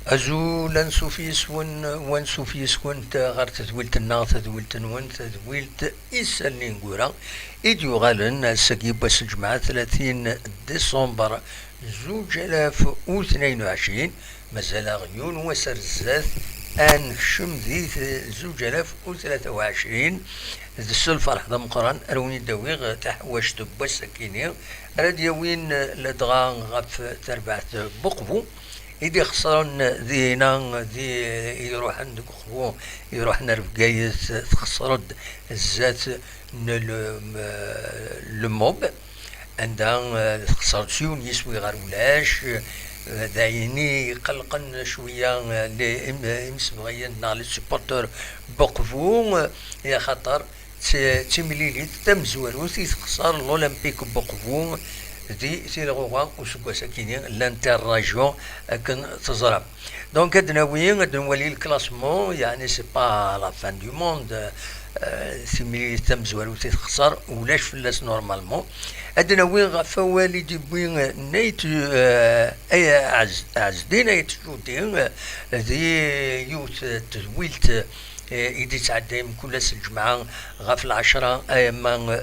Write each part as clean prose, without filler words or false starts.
أزول سوفيس وان سوفيس كنت غير تدويلت النار تدويلت نون تدويلت إسالني نقورا إديو غالن ساكيب باس الجمعة 30 ديسمبر 2022 مازال غيون وسرزات أن شمذي 2023 ذي الفرح ذا مقران أروني دويغ تحواش تبا ساكيني راديا وين لدغا غف تربعت بقبو إذا خسرن ذينا ذي يروح عندك خو يروح نرف جايز تخسرد الزات الموب عندها خسرت شيون يسوي غير ولاش دايني قلقا شويه لمسبغيا نال السبورتر بقفو يا خطر تمليلي تمزور تخسر الأولمبيك بقفو دي سيلغوغا وسكوا ساكينين لانتراجيون كن تزرب دونك ادناويين ادنولي الكلاسمون يعني سي با لا فان دو موند سيميلي تمزوال وتخسر ولاش فلاس نورمالمون ادناويين غفا والدي بوين نيت اي عزدين اي تشوتين ذي يوت تزويلت إذا تعديم كل الجمعة غاف العشرة أيام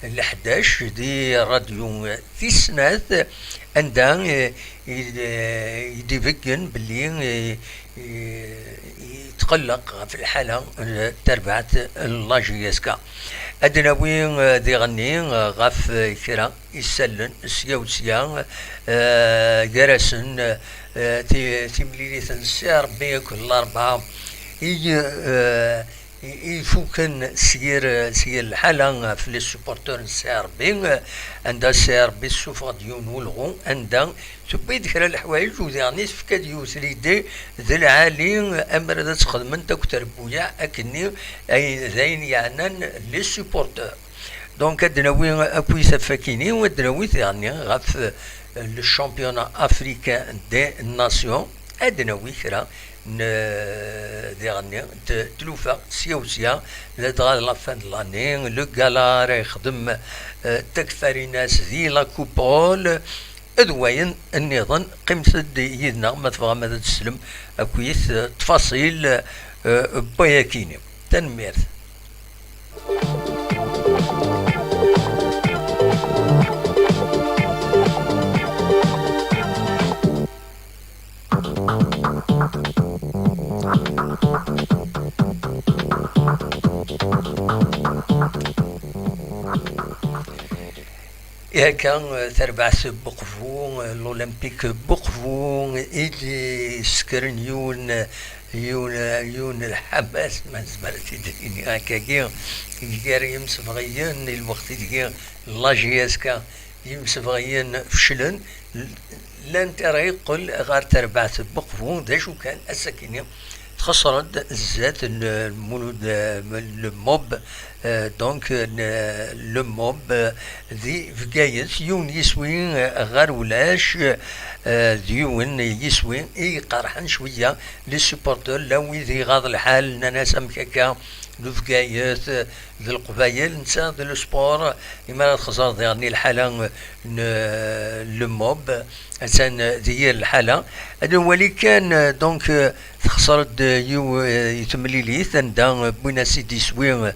ال11 دي راديو تيسنات عندها يدفقن باللي يتقلق في الحالة تربعت اللاجياسكا أدناوين ذي غني غاف كرا يسلن سيا جرسن تمليلي تنسير بيك الأربعة يفوكن سير الحالة في السبورتور السيربي عندها السيربي السوفر ديون ولغو عندها تبي ذكر الحوايج وذاني فكاد يوثري دي ذي العالي أمر ذا تخدم انت كتربويا أكني أي ذين يعنان للسبورتور دونك ادناوي اكوي سفاكيني وادناوي ثاني غاف الشامبيونا افريكان دي ناسيون ادناوي كرا ديغني تلوفا سيا لدغا لافان لاني لو غالار يخدم تكثر ناس ذي لا كوبول ادوين النظام قيمة يدنا ما تبغى ما تسلم اكويس تفاصيل بياكيني تنمير يا كان تربع بقفو الأولمبيك بقفو إلي سكرن يون الحماس ما زمرت يدريني هكاكي يقاري يمسفغيان الوقت ديال لاجياسكا يمسفغيان فشلن لان ترى يقول غير تربع بقفو دا شو كان السكينة خسرت الزات المولود الموب دونك لو موب ذي فقايت يون يسوين غير ولاش ديون يسوين اي قرحن شويه للسبورتور لو ذي غاض الحال ناس امكاكا لو فقايت ذي القبايل نسى ذي السبور اما خسر يعني الحاله لو موب انسان ذي الحاله هذا ولي كان دونك خسرت يتمليلي ثندا بوينا سيدي سوين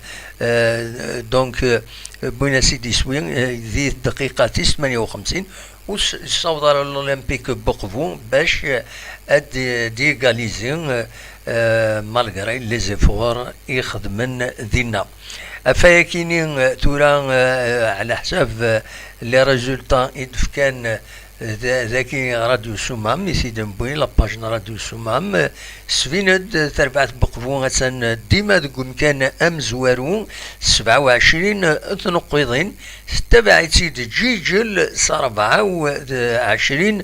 دونك بوينا سيدي سوين ذي الدقيقة 58 وصوت على الأولمبيك بقفو باش ديغاليزين مالغري لي زيفور يخدمن ذينا افاكينين تورا على حساب لي ريزولطا يدفكان ذاكي راديو سومام يسيدن بوين لاباجنا راديو سومام سفيند تربعت بقفو غسان ديما تقول كان امزوارو 27 تنقيضين تبع سيد جيجل 24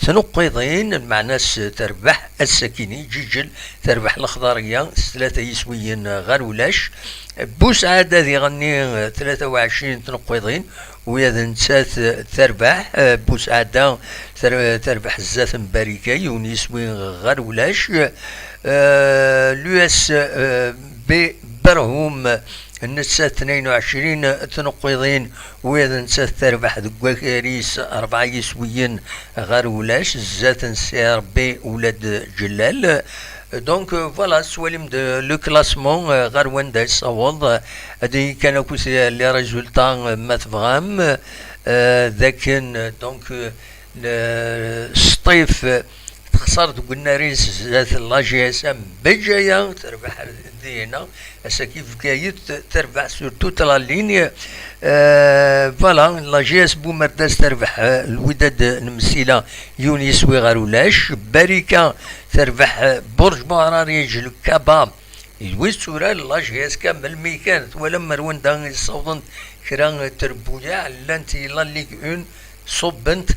تنقيضين معناس تربح السكيني جيجل تربح الخضارية 3 يسويين غير ولاش بوسعادة ذي غني 23 تنقيضين ويا نسات تربح بوسعادة تربح الزات مباركة يونيسوين غير ولاش اليو اس بي برهم النساء 22 تنقيضين وإذا نسات تربح ذو كاريس 4 يسويين غير ولاش زات نسي ربي ولاد جلال. دونك فوالا سواليم دو لو كلاسمون غير وين دا يصوض هادي كانوا كوسي لي ريزولتا ما تفغام ذاك دونك الصيف خسرت قلنا ريس ذات لا جي اس ام بجايه تربح دينا هسا كيف كايت تربح سور توت لا ليني فوالا لا جي اس بومرداس تربح الوداد المسيله يونس وغارولاش باريكا تربح برج باراريج الكابا الويس سورة لا جي اس كامل ميكانت ولا مروان دان صوتن كرا تربويا لانتي لا ليغ اون صبنت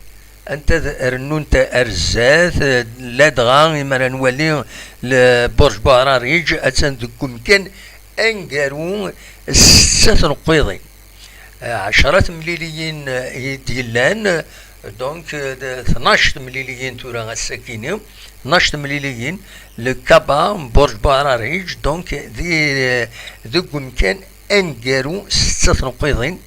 انت رنونت ارزات لا دغا ما نولي لبرج باراريج اتسان دكم كان انقارو 6 نقيضين 10 مليليين يديلان دونك 12 مليليين تورا السكينه 12 مليليين لكابا برج باراريج دونك دكم كان انقارو 6 نقيضين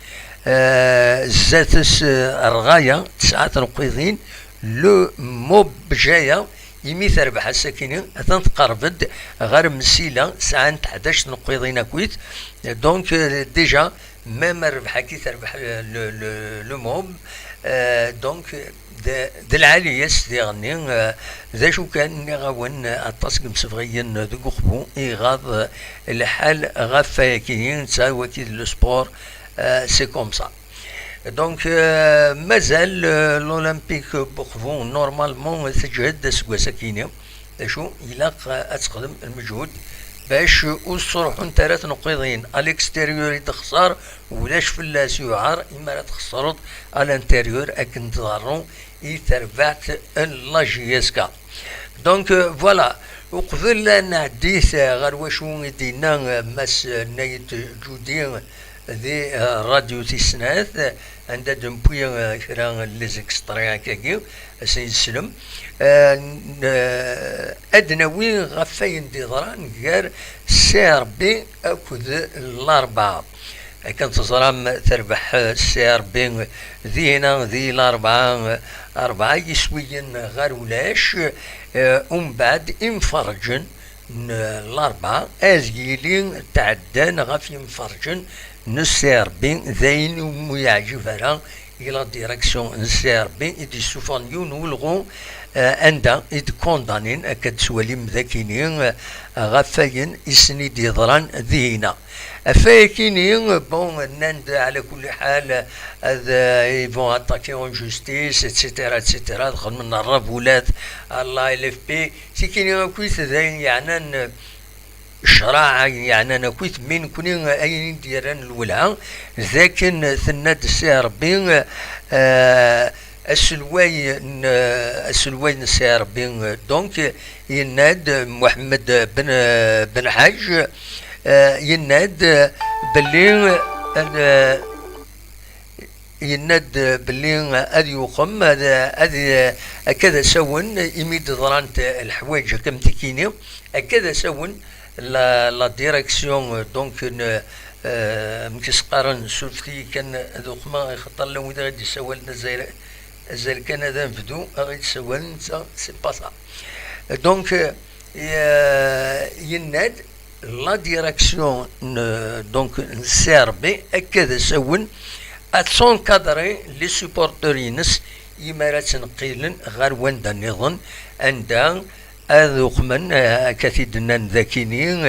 زاتس الرغاية 9 نقيضين لو موب بجاية يمي تربح السكينة تنتقربد غير مسيلة ساعة 11 نقيضين اكويت دونك ديجا ميم الربحة كي تربح لو موب دونك د العالية سديغني ذا شو كان غاون التصق مسفغيين دو قخبو إغاض الحال غافا كيين تساوي كي لو سبور سي كوم سا دونك مازال لولمبيك بوخفون نورمالمون تجهد سكواسا كينيا شو يلاق اتقدم المجهود باش وصروحون 3 نقيضين الاكستيريور تخسر ولاش فلاس يعار اما لا تخسرت الانتيريور اكن تضرون يتربعت لاجيسكا دونك فوالا وقبل نعديث غير واشو دينا ماس نايت جودين ذي راديو تيسناث عند دمبويا كرا ليزكستريا كاكيو سيد السلم ادناوي غفاين دي ضران غير سي ربي اكد الاربعه كانت تزرام تربح سي ربي ذي هنا ذي الاربعه 4 يسويين غير ولاش ومن بعد انفرجن الاربعه ازيلين تعدان غف ينفرجن نسير بين ذين ويعجبها الى ديريكسيون نسير بين يدي سوفان يونولغو عندها يد كوندانين اكد سواليم ذاكينين غفاين اسني دي ضران ذينا افاكينين بون نند على كل حال هذا يفون اتاكي اون جوستيس اتسيتيرا اتسيتيرا دخل من الرافولات الله ال اف بي سيكينين كويس ذين يعني شراع يعني انا كنت من كونين اين ديران الولعه لكن ثناد السي ربي السلواي نسي ربي دونك يناد محمد بن حاج يناد باللي يناد باللي هذا يقم هذا كذا سون يميد ضرانت الحوايج كم تكيني كذا سون لا ديريكسيون دونك مكسقارن سولفتي كان ذوق ما يخطر لهم اذا غادي يسوى لنا الزال كان هذا نفدو غادي يسوى لنا سي با سا دونك يناد لا ديريكسيون دونك نسيربي هكذا سون اتسون كادري لي سوبورتورينس يمارات نقيلن غير وين دا نظن عندها أذوق من كثيدنا ذاكينين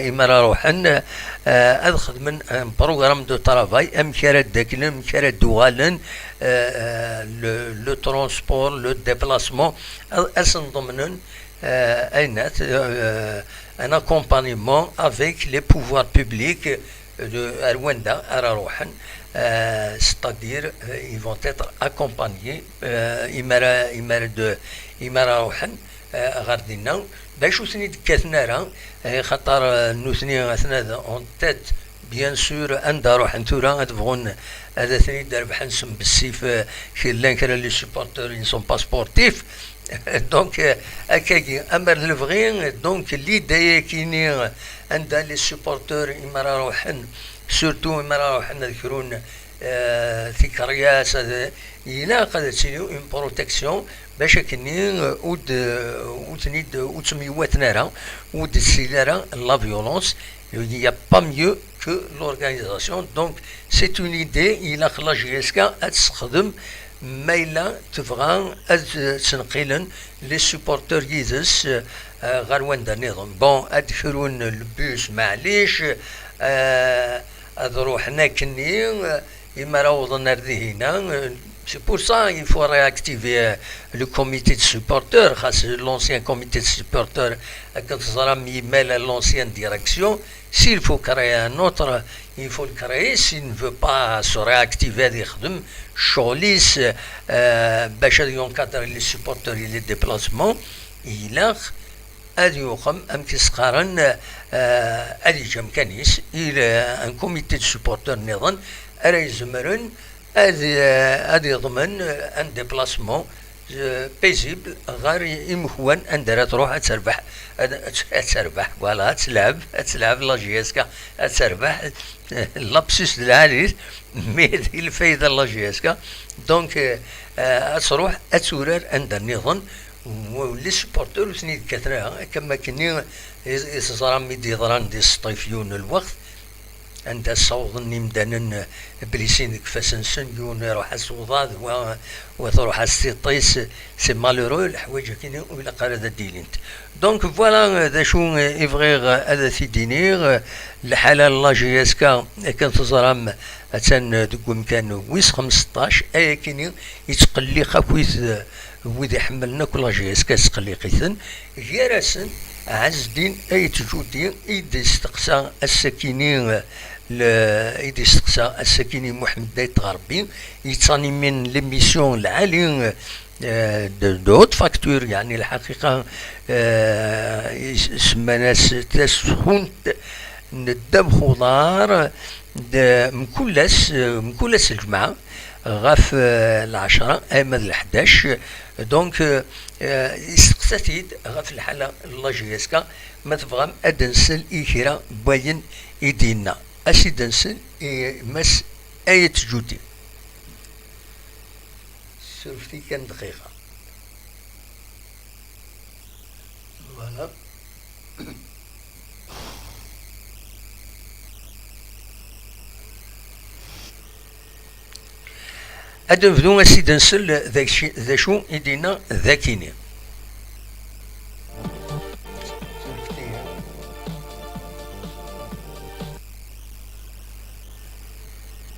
إما روحن أخذ من بروغرام دو طرافاي أم كارات داكن أم كارات دوغالن لو ترونسبور لو ديبلاسمون أسن ضمن أينات ان accompagnement avec les pouvoirs publics de Rwanda à Rohan, c'est-à-dire ils vont être accompagnés إمارة روحن غاردينا باش وثني دكاتنا راه خاطر نوثني اثنا اون تيت بيان سور عند روح انتورا تبغون هذا ثاني ربح نسم بالسيف كي لان كان لي سوبورتور ils sont pas sportifs دونك هكاكي. اما الفغي دونك اللي دايا كاينين عندها لي سوبورتور اما راروحن سورتو اما راروحن نذكرون ذكريات إلا قد تسينيو اون بروتيكسيون باش كني ود تسميوات نارا ود السيلارا لا فيولونس. Il n'y a pas mieux que l'organisation. Donc, c'est une idée. Il a la GSK à تستخدم ما إلا تبغى تنقلن لي سوبورتور يدس غير وين نظام. بون أدخلون البوس معليش روحنا كني إما راوضنا هنا. C'est pour ça qu'il faut réactiver le comité de supporters, l'ancien comité de supporters, quand ça sera mis à l'ancienne direction. S'il faut créer un autre, il faut le créer. S'il ne veut pas se réactiver, Cholis, باش ينقدر les supporters et les déplacements, il a أديوخم أم كسقارن أديجم كنيس إلى un comité de supporters نظن أريزمرن هذا يضمن ان ديبلاسمون بيزيبل غير يمكن ان تروح تربح ولا تلعب لا جيسكا تربح لابسوس العالي ميد الفايده لا جيسكا. دونك تروح تورر عند النظام ولي سبورتور سنيد كثرها كما كني يصرام ميدي ضران دي الصيفيون الوقت عند الصوت النمدان بليسين كفاسن سنجون يروح الصوضاد وتروح السيطيس سي مالورو الحوايج كاينين ولا قرا ديلينت. دونك فوالا ذا شو يفغيغ هذا تيدينير الحاله لا جي اس كا كانت تزرام اتان دوك مكان ويس 15 اي كاينين يتقلي خاكويت ويدي حملنا كل جي اس كا تقلي قيثن جيراسن عز الدين اي تجودي ايدي استقصى السكينين ايدي استقصى السكيني محمد دايت غربي يتصاني من ليميسيون العالي دوت فاكتور. يعني الحقيقه سما ناس تسخون ندم خضار مكلس الجمعه غاف العشرة ايمن ال11. دونك استقساتيد غاف الحالة الله جيسكا ما تبغى ادنسل ايكرا باين ايدينا اسي دنسل مس اية جودي سرفتي كان دقيقة فوالا. أدن بدون أسيد نسل ذا شو يدينا ذاكيني.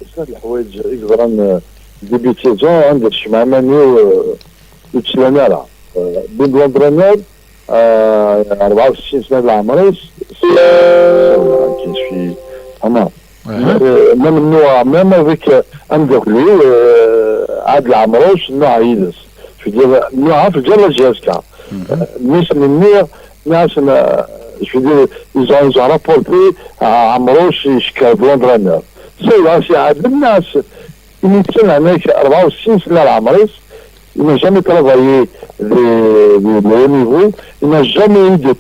بزاف الحوايج يقدرن ديبيتيزون عند الشمع مانيو يتسلاني راه بين لونترينور 64 سنة العمريس كاين في اما ممنوع ميم افيك اندوكلي عاد العمروش نوع يدس في نوع في الجلة جيسكا مش من نوع ناس je veux dire ils ont rapporté à عمروش يشكى بلوندرينور سي شي عاد الناس يمثل هناك 64 سنة العمريس. Il n'a jamais travaillé le niveau, il n'a jamais eu de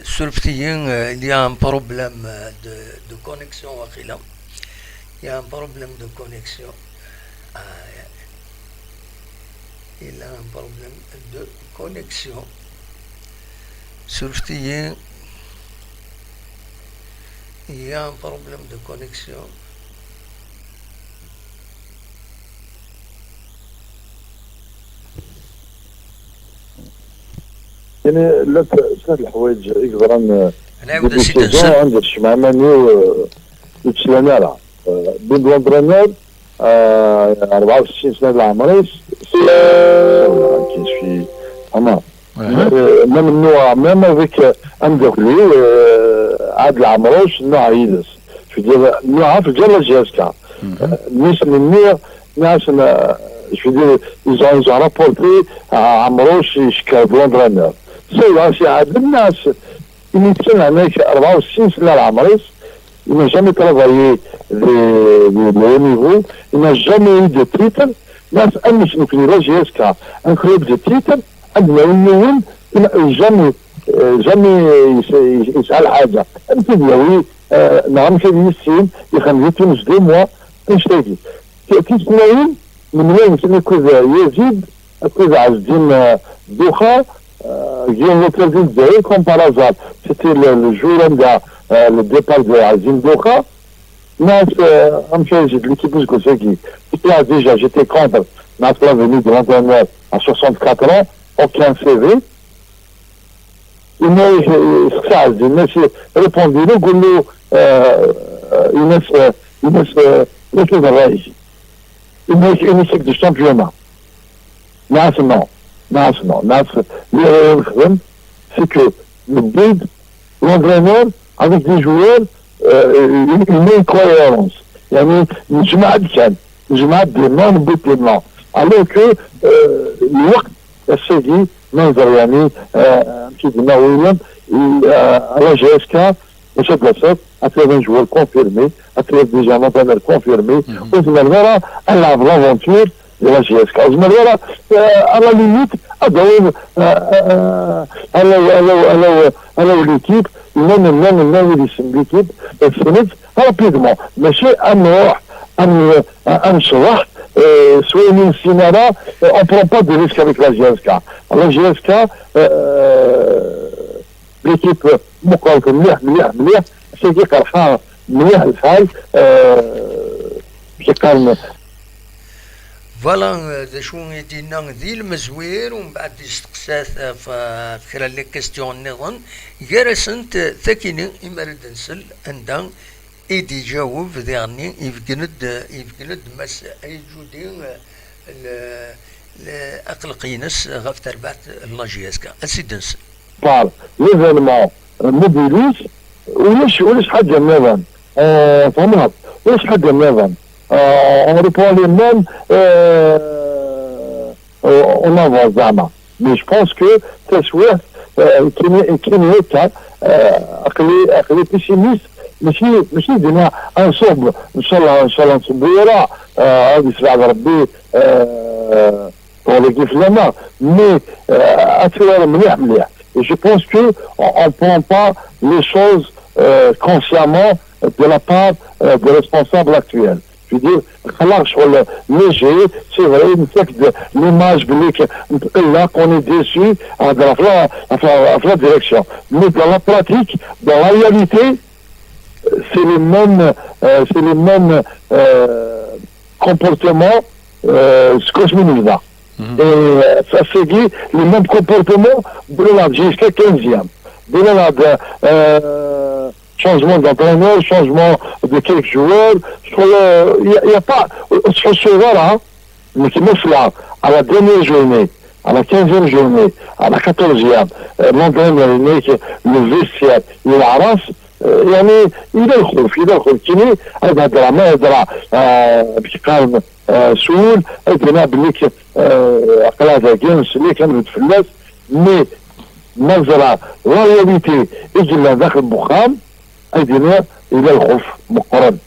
Surftiyen, il y a un problème de connexion. Il y a un problème de connexion. Il a un problème de connexion. Surftiyen, il y a un problème de connexion. يعني لا بزاف الحوايج يقدرن نعاود نسيت عند الشمع مانيو يتسلاني راه بين لونترينور 64 سنة العمريس كاين في اما ممنوع ميم افيك اندوكلي عاد العمروش نوع يدس في نوع في الجلة جيسكا مش من نوع ناس je veux dire ils ont rapporté à عمروش يشكى بلوندرينور سي عاد الناس initial هناك 64 سنة العمريس. Il n'a jamais travaillé le haut niveau, il n'a jamais eu de titre. ناس أمس نكلي لا جي اس كا ان كلوب دو تيتر عندنا ونون جامي يسأل حاجة انت ديالي نعم كان يسين يخلي تونس 2 موا نشتاقي كي سنين من وين كنا كذا يزيد كذا عز الدين دوخة جينا نتلقى الجزائر كوم بارازار سيتي الجور نتاع le départ de Azim Doha. Moi, l'équipe de Goseki, déjà, j'étais contre la venue de l'entraîneur à 64 ans, aucun CV. Il m'a répondu, le goulot, il m'a une équipe de championnat. Non. C'est que le but, l'entraîneur, avec des joueurs, une incohérence. يعني الجماعة كان الجماعة ديالنا نبوت ديالنا alors que الوقت السيدي ننظر يعني مشي ديما ويليام على جي اس كا باش تلاصق اتريف ان جوار كونفيرمي اتريف ديجا مونتانر كونفيرمي وزمرا العب لافونتور de la GSK. Zmervera, à la limite, alors l'équipe, même l'équipe, finit rapidement. Mais c'est un soir, soit une cinéma, on ne prend pas de risque avec la GSK. La GSK, l'équipe, c'est qui a c'est calme. فوالا شو يدينا ذي المزوير ومن بعد استقسات في خلال لي كيستيون نظن جرسنت ثكيني إمارد نسل عندها إيدي جاوب ذيعني يفقند مس أي جودين الأقلقينس غف تربات اللاجياسكا أسيدنس بار ليفينمون موبيليس وليش حاجة نظن فهمت وليش حاجة نظن on reprend les mêmes on avance زعما mais je pense que تسويق كاين هكا عقلي بيسيميست ماشي ديما نصب ان شاء الله نصبوا ورا غادي يسمع ربي pour l'équipe Lama mais actuellement مليح et je pense que on prend pas les choses consciemment de la part des responsables actuels. Je veux dire, sur le léger, c'est vrai, l'image là qu'on est déçu dans la direction. Mais dans la pratique, dans la réalité, c'est les mêmes comportements ce que je me dis là. Et ça seguit les mêmes comportements de la jusqu'à 15e. De la changement d'entraîneur, changement de quelques joueurs. Il n'y a pas. Ce là, mais qui me fait à la dernière journée, à la 15e journée, à la 14e, l'entraîneur, le vestiaire, il arrache. يعني إلى الخوف كيني هذا ما يدرى بشكل سهول أدرى بليك أقلاده جنس اللي كان في الناس مي نظرة لا رياليتي إجلا داخل بخام أدرى إلى الخوف مقرن.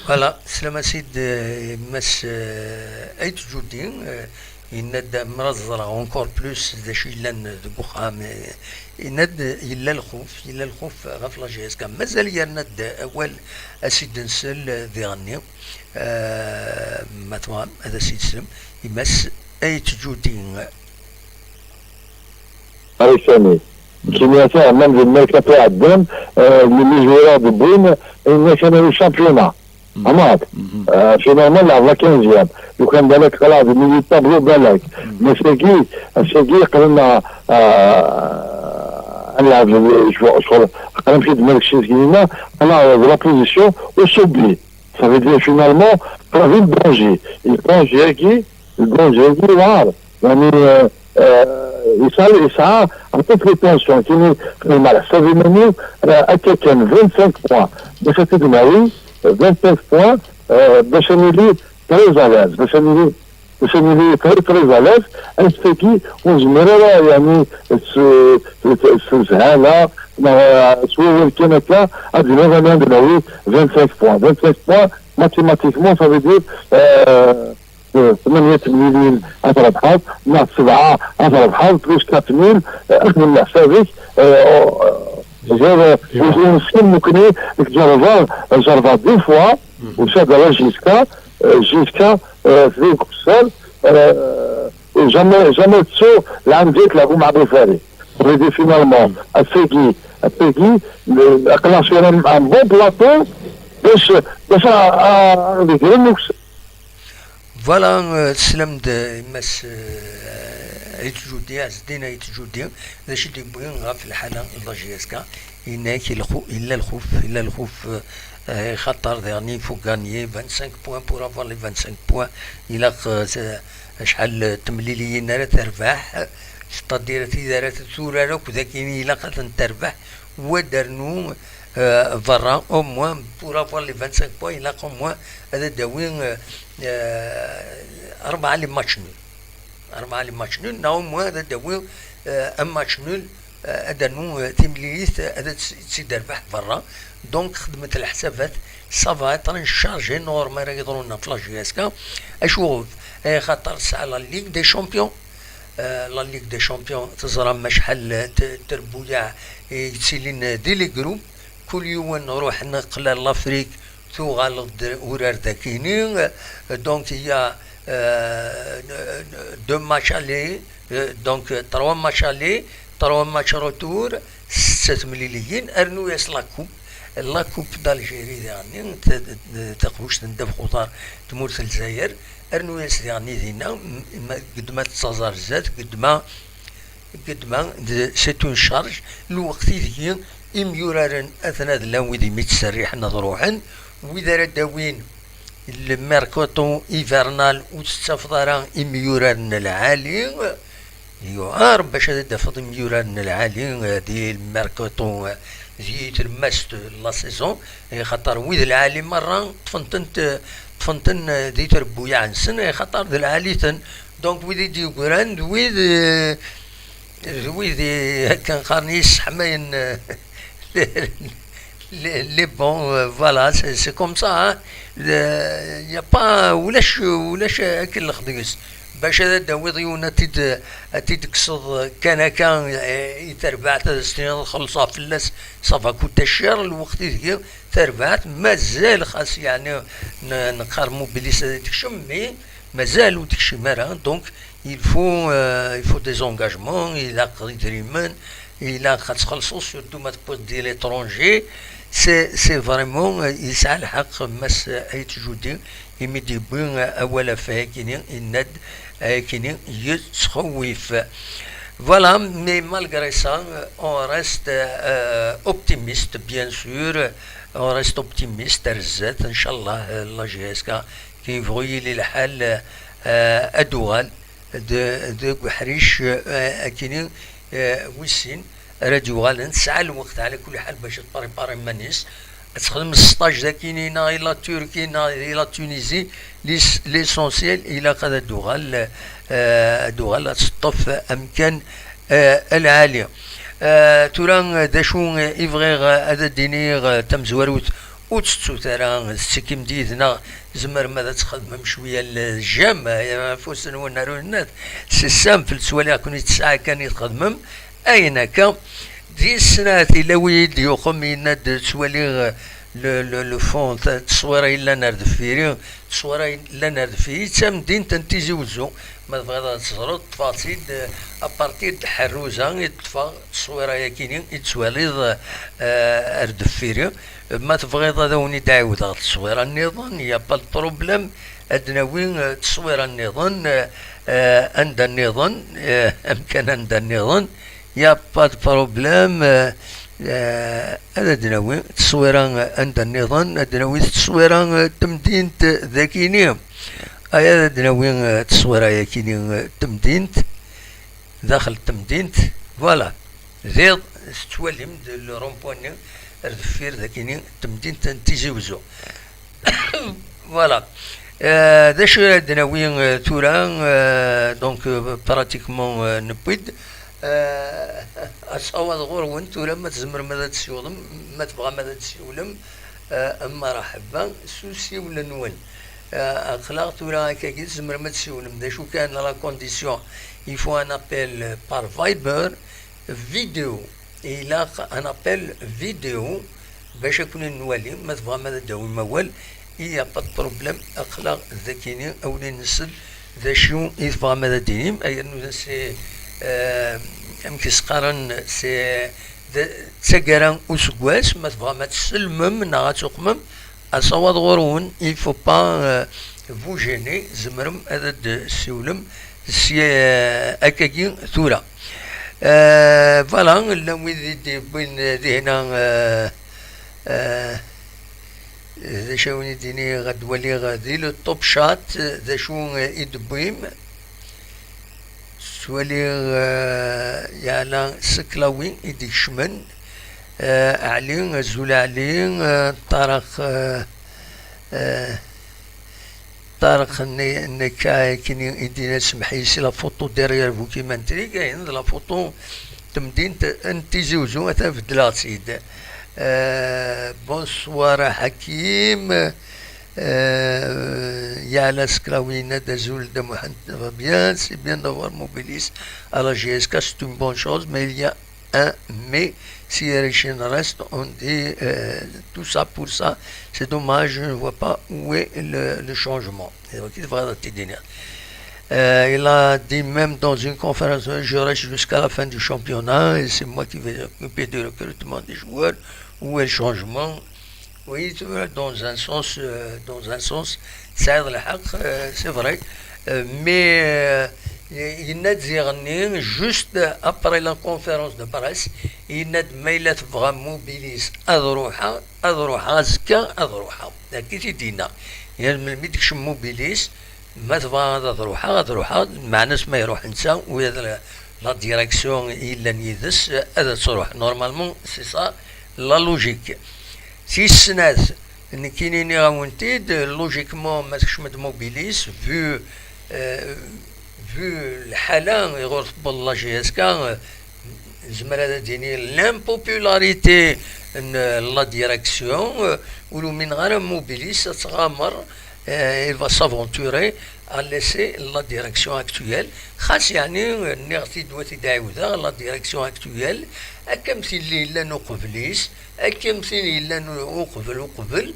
Voilà, سلام سيد مس أيت جودين يند مرزرة encore plus ذا شي لان بخام يند إلا الخوف غفلة جهاز كان مازال يند أول أسيد نسل ذي غني مثلا هذا سيد سلم يمس أيت جودين أريساني كيمياتا من الميركاتو عندهم اللي جويرا بالبين إن كانوا الشامبيونا أمات فينالمون لعب 15 لو كان بالك خلاص ملي طابلو بالك مي سيكي قلنا نلعب شغل قلنا مشيت مالك شي كينا انا لا بوزيسيون وصوبي ça veut dire finalement قرا البونجي البونجي وعار يعني يسعى عطيت لي بونسيون كيني مع الحساب مني هكا كان 25 بوان باش تدمعي 25 بوان باش نولي تري زاليز باش نولي باش نولي تريزالاز انستاكي ونجمر يعني السهاله سوا كانت لا غادي غادي ندوي 25 بوان 25 بوان ماتيماتيكمون ça veut dire 8 مليون ربحات ناقص 7 ربحات بلوس 4000 اخدم حسابك جاب مسكين ممكن جربها دي فوا وشاد جيسكا في كسال jamais تسو العام ديك لعبوا مع بوفاري ريدي فينالمون افيكي اقنعش ان بون بلاطو باش يديروا المكس. فوالا تسلمت مس يتجودي عزدينا يتجودي داش اللي بغينا في الحاله لا جي اس كا هناك الا الخوف خطر ديرني فو غانيي 25 بوان بور افوار لي 25 بوان الى شحال تمليليين راه تربح تدير تيدارات تورا وكذا كاين الى قد تربح ودرنو فرا او موان بور افوار لي 25 بوان الى او موان هذا داوين 4 لي ماتش نول ناو موان هذا داوين ان ماتش نول هذا نو تمليليت هذا تيدربح برا دونك خدمت الحسابات صافا تنشارجي نورمال يضرونا في لا جي اس كا اشوف خاطر ساعه لا ليغ دي شامبيون لا ليغ دي شامبيون تزرى ما شحال تربويا يتسيلين دي لي جروب كل يوم نروح نقلال لافريك تو غالط ورار داكينين دونك هي دو ماتش الي دونك 3 ماتش الي 3 ماتش روتور 6 مليليين ارنو ياس لا كوب دالجيري يعني تقوش تندف خطار تموت الجزائر ارنو ياس يعني دينا قد ما تصازر زاد قد ما سيتون شارج الوقت ديال اميورارن اثناء لاويدي متسريح نضروحن وإذا داوين الميركوتو ايفرنال وتستفضرا اميورارن العالي يوار باش هذا فضل اميورارن العالي ديال الميركوتو زيت الماست لا سيزون خاطر ويد العالي مره تفنتن دي تربويا عن سنه خاطر ذا العاليتن دونك ويدي ديو كراند ويد كان قرنيس حماين لي بون فوالا سي كوم سا يا با ولاش اكل الخديس باش هذا داوي تيدكسض كان يتربع 3 سنين خلصها فلاس صافا كنت الشهر الوقت ديال تربعت مازال خاص يعني نقارمو بلي تكشم مي مازال تكشم راه دونك يفو دي زونغاجمون الى قدريمن الى خاصو سورتو ما تبوز دي ليترونجي سي فريمون يسعى الحق مس ايتجودي يمدي بين اولا فاكينين الند كينين يتخوف voilà mais malgré ça on reste optimiste bien sûr on reste optimiste رزات ان شاء الله لا جي اس كا كيبغي لي الحال ادوال دو حريش كينين ويسين راديوال نسعى الوقت على كل حال باش تباري مانيس تخدم السطاج ذاكينين الى تركي الى تونيزي ليسونسيال الى قد دوغال تطف امكان العاليه توران داشو يبغي هذا دينيغ تمزوروت وتستو ترى السكيم ديدنا زمر ماذا تخدم شويه الجام فوسن ونارونات سي سامبل سوالي كون تسعه كان يتخدم اين كان دي السنات الى ويد يقوم يناد سوالي لو فون تصويره الا نرد فيري تصويره الا نرد فيه تمدين تنتيزي وزو ما تبغى تصرد تفاصيل ابارتير د حروزه يطفى تصويره ياكينين يتسواليض ارد فيري ما تبغي ضوني داعود التصويره النظام يا با البروبليم ادناوين تصويره النظام عند النظام امكان عند النظام يا با بروبليم هذا دناوي تصويران عند النظام دناوي تصويران تمدينة ذاكيني هذا دناوي تصويرا ياكيني تمدينة داخل تمدينة فوالا زيد ستوالم دو رومبواني الدفير ذاكيني تمدينة تيجي وزو فوالا ذا شو عندنا وين تورا دونك براتيكمون نبيد أصوات غور وين تورا ما تزمر ماذا تسيولم ما تبغى ماذا تسيولم أما مرحبا سوسي ولا نون أخلاق تورا كي تزمر ما تسيولم ذا شو كان لا كونديسيون il faut un appel par Viber vidéo et il a un appel vidéo باش يكون نوالي ما تبغى ماذا داوي موال il n'y a pas de problème أخلاق ذكيني أو نسل ذا شو يتبغى ماذا دينيم أي أنه سي يمكن سقارن سي تسقران أسقواس ما تبغى ما تسلمم نغا تقمم أصوات غورون il faut pas vous gêner زمرم هذا سيولم سي أكاكين ثورة فوالا لو بين هنا ذا شو نديني غد ولي غادي لو توب شات ذا شو يدبويم سوالي يالا سكلاوين يديك شمن علين زول علين طارق نكاي كني يدينا سمحي سي لا فوتو ديريير فو كيما نتري كاين لا فوتو تمدين انتي زوجو تبدلا سيد bonsoir Hakim Yala Skrawina d'Azul de Mohamed va bien, c'est bien d'avoir Mobilis à la GSK, c'est une bonne chose, mais il y a un mais si Erechen reste, on dit tout ça pour ça, c'est dommage, je ne vois pas où est le changement. Il a dit même dans une conférence, je reste jusqu'à la fin du championnat et c'est moi qui vais m'occuper du recrutement des joueurs. Où est le changement? Oui, dans un sens, c'est vrai. Mais il n'a dit juste après la conférence de presse, il n'a pas vraiment mobilisé أذروحها زكا أذروحها. كي تدينا يعني من ميدكش موبيليس ما تبغى أذروحها معناش ما يروح نسا وهذا لا ديريكسيون إلا نيدس هذا تروح نورمالمون سي سا لا لوجيك سي السنات ان كاينين غاونتيد لوجيكمون ما تكش متموبيليس فو الحاله يغور بالله جي اس كا زعما هذا ديني لامبوبولاريتي لا ديريكسيون ولو من غير موبيليس تغامر il va s'aventurer à laisser la direction actuelle خاص يعني نغتي دواتي داعوذا la direction actuelle أكمثل إلا نقبليس أكمثل إلا نقبل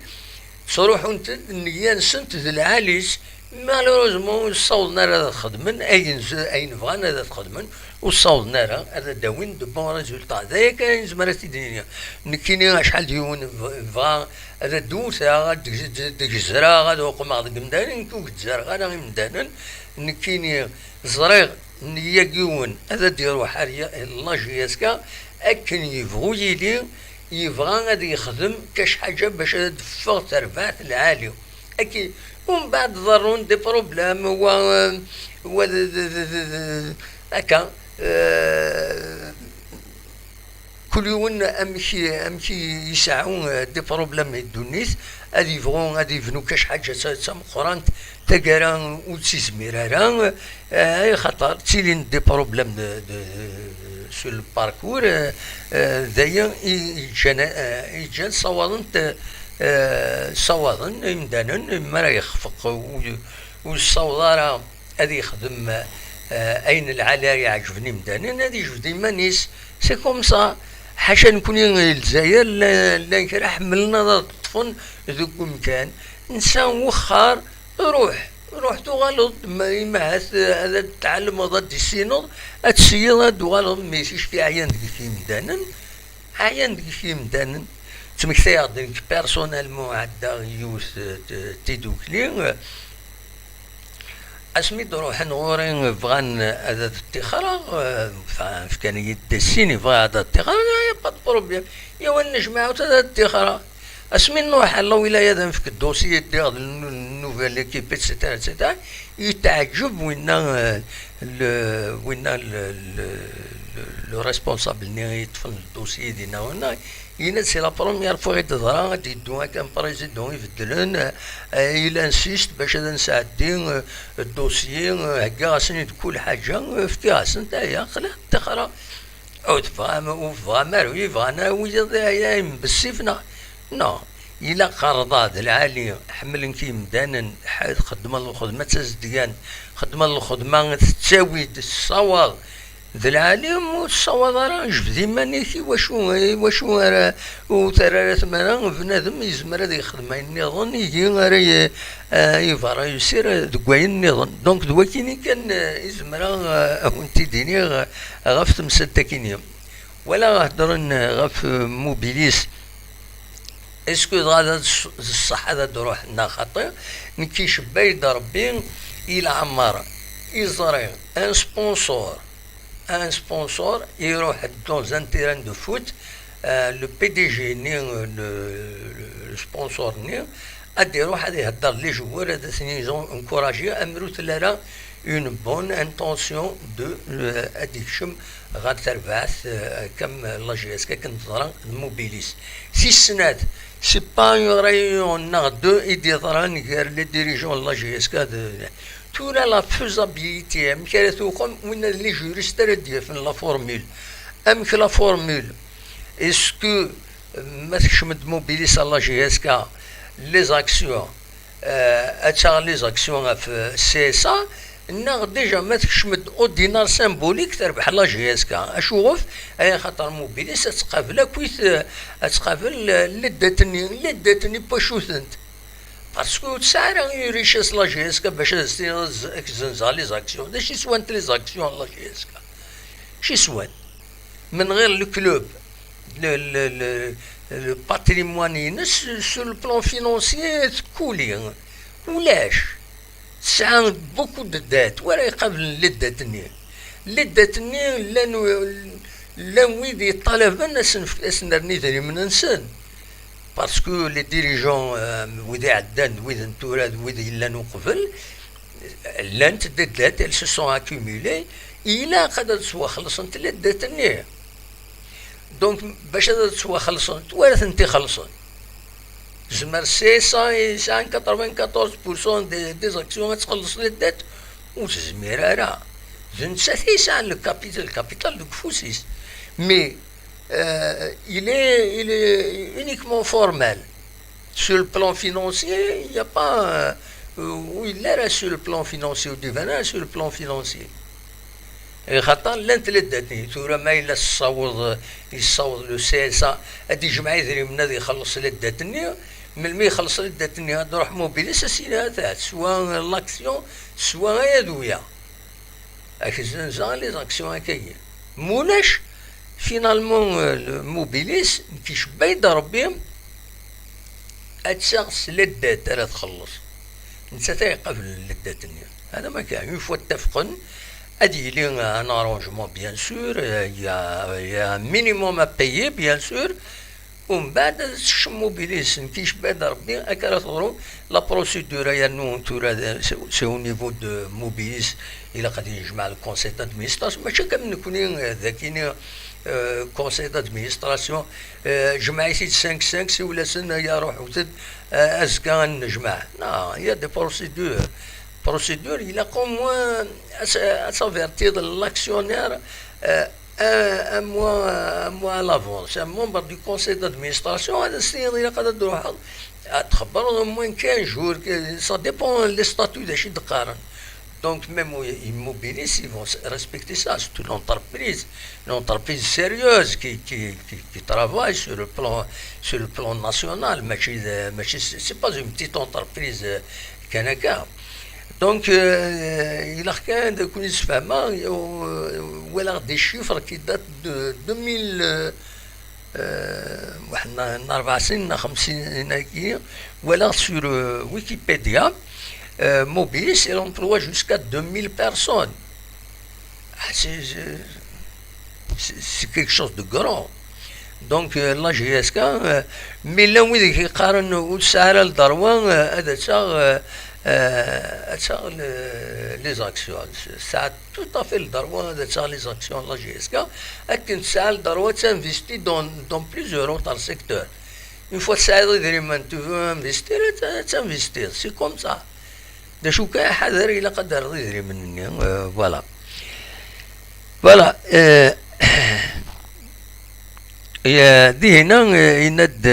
صروح انت النية نسنت ذي العاليس مالوروزمون صوتنا هذا خدمن أين بغانا هذا خدمن وصوتنا هذا داوين دو بون ريزولتا ذاك كاين زمرات الدنيا نكيني شحال ديون بغا هذا دوسا ديك الزرا غادا وقم غادا قمدان نكوك الزرا غادا مدانا نكيني زريغ نية كيون هذا ديرو حاليا الله جياسكا أكن يبغو يدير يبغى غادي يخدم كاش حاجة باش تدفغ تربح العالي أكيد ومن بعد ضرون دي بروبلام و هكا كل يوم أمشي يسعون دي بروبلام الدنيس غادي يبغون غادي يبنوا كاش حاجة قران تقرا وتسميرا خاطر تسيلين دي بروبلام sur le parcours d'ailleurs يجان صوادن يمدانن ما راه يخفق والصوضاره هذه يخدم اين العلا يعجبني مدانن هذه يجبدني مانيس سي كوم سا حاشا نكون الجزائر لا نكره حملنا طفن ذوك مكان نسان وخار روح تغلط ما هذا التعلم ضد السينوض السيارة تغلط ما يسيش في عيان في مدانن تمكثي يعطيك بيرسونيلمون عدا يوث تيدوكلي اسمي تروح نغورين بغان هذا التخرا في كان يدسيني بغا هذا التخرا با بروبليم يا النجمة هذا التخرا اسمي نروح على الولاية في الدوسية ديال النوفيل ليكيب اتسيتيرا اتسيتيرا يتعجب وين لو ريسبونسابل اللي يطفن الدوسية ديالنا هنا c'est la première fois يتظهر يدوها كان بريزيدون يبدلن إلا انسيست باش هذا نساعدين الدوسيي هكا غاسني كل حاجة فتياس نتايا خلا تخرا عود فغامر فغانا ويا بالسيفنا نو إلا قرضات العالية حمل كي مدانا خدم الخدمة تزديان خدم الخدمة تساوي الصواب ذا العالم والصواب راه جبدي مانيكي واشو راه وترى ثمانة بنادم يزمر هذا يخدم النظام يجي راه يفرا يسير دكواي النظام دونك دواكيني كان يزمر وانتي ديني غاف تمسدكيني ولا غهضرن غاف موبيليس اسكو غادا الصح هذا روحنا خاطر نكيش بايد ربي الى عمار يزري ان سبونسور يروح dans un terrain de foot le PDG le sponsor ادي يروح هذا يهدر لي جوار هذا ثاني زون انكوراجي امرو تلارا اون بون انتونسيون دو اديك شم غتربعث كم لاجيس كنظرا موبيليس سي سنات سي با اون ريون نا دو ايدي ظران غير لي ديريجون لاجيس كاد تورا لا فيزابيليتي مكانتو قوم وين لي جوريست ردي في لا فورمول امك لا فورمول اسكو ما تشمد موبيليس لاجيس كا لي زاكسيون اتشغل لي زاكسيون في سي اس نا ديجا ما تكشمد او دينار سيمبوليك تربح لا جي اس كا اشوف اي خاطر موبيليس تقابل كويت تقابل لداتني باشوثنت باسكو تسعر يريشس لا جي اس كا باش زنزا لي زاكسيون دا شي سوان لي زاكسيون لا جي اس كا شي سوان من غير لو كلوب le patrimoine sur le plan financier تكولي ولاش ساعات بوكو دو دات ولا يقابل لداتني لان ويد يطالب الناس نرني ذري من انسان باسكو لي ديريجون ويد عدان ويد نتوراد ويد لانو قبل لان تدات ال سو سون اكومولي الى قد تسوى خلصت لداتني دونك باش هذا تسوى خلصون توارث انت خلصون زمر سي 94% دي زاكسيون تخلص للدات وتزمير راه زنت سان لو كابيتال دو كفوسيس مي il est uniquement formel sur le plan financier il n'y a pas où il est sur le plan financier ou du venin sur le plan financier خاطر لان تلداتني تورا ما الا يصوض لو سي اس ادي جمع يدري من هذا يخلص لداتني من ما يخلص لداتني هذا روح موبيليس سينات سوا لاكسيون سوا يدويا اكزنزا لي زاكسيون هكايا مولاش فينالمون موبيليس كيش بايد ربي اتشخص لدات راه تخلص انت تيقبل لداتني هذا ما كان يفوا اتفقن il y a un arrangement bien sûr, il y a un minimum à payer bien sûr. ومن بعد الشموبيليس كيش بعد ربي اكرا تغرو لا بروسيدور يا نو تورا سي او نيفو دو موبيليس الى قد يجمع الكونسيل دادمينستراسيون ماشي كامل نكونين ذاكيني كونسيل دادمينستراسيون جمعي سي 5 سي ولا سنه يا روح وتد ازكا نجمع لا يا دي procédure, il a qu'au moins à s'avertir de l'actionnaire un mois à l'avance. Un membre du conseil d'administration, il a qu'à droit à au moins 15 jours, ça dépend des statuts de chez Dakar. Donc même immobiliers, ils vont respecter ça. C'est une entreprise sérieuse qui travaille sur le plan national. Mais c'est pas une petite entreprise Kanaka. Donc, il a rien de connu ce fameux, ou alors des chiffres qui datent de 2000, ou alors sur Wikipédia, Mobilis, il emploie jusqu'à 2000 personnes. C'est quelque chose de grand. Donc, la GSK, mais là où il y a un سعر الدروان هذا les actions. Ça a tout à fait le droit de faire les actions de la GSK. Et ça a le droit d'investir dans plusieurs autres secteurs. Une fois que ça tu veux investir, tu investir. C'est comme ça. De شو كان حذر إلى قدر يدري مني voilà. Voilà. دي هنا يند